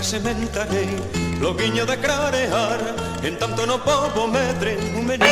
sementarei, loguinho de clarear, en tanto no pobo medre un menino.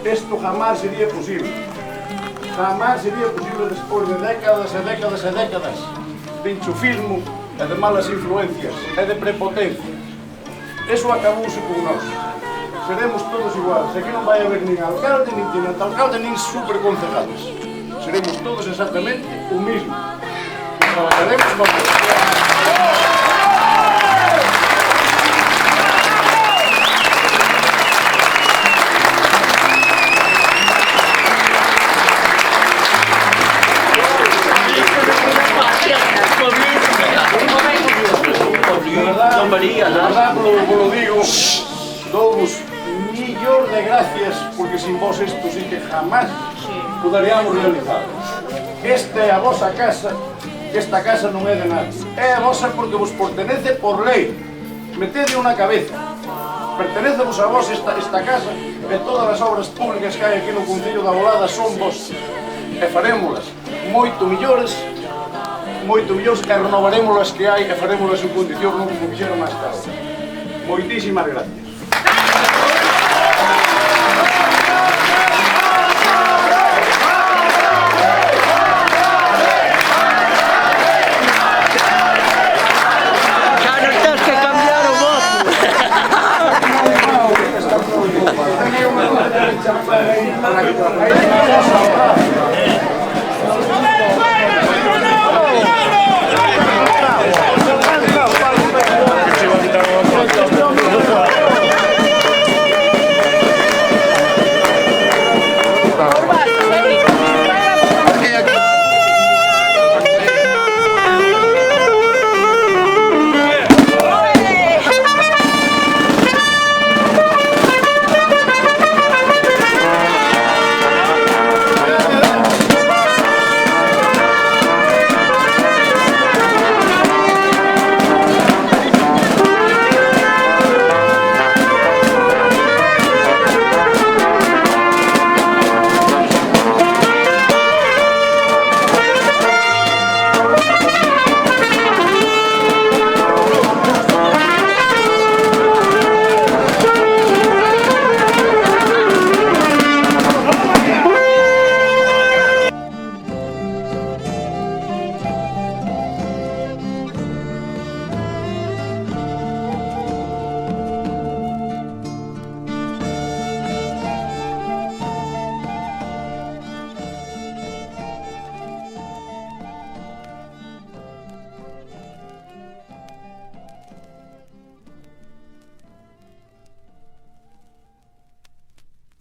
Esto jamás sería posible. Jamás sería posible despois de décadas e décadas e décadas de enchufismo e de malas influencias e de prepotencia. Eso acabouse con nós. Seremos todos iguales. Aquí non vai haber nin alcalde, nin tenente alcalde, nin superconcejados. Seremos todos exactamente o mismo. Traballaremos con Lo digo, dou-vos millón de gracias, porque sin vos isto sí que jamás poderíamos realizar. Esta é a vosa casa, esta casa non é de nadie. É a vosa porque vos pertenece por lei. Metede unha cabeza. Pertenecemos a vos esta casa e todas as obras públicas que hai aquí no Concello da Bolada son vos. E farémolas moito millores e renovaremos as que hai e farémolas en condición non como fixeron hasta ahora. Moitísimas gracias.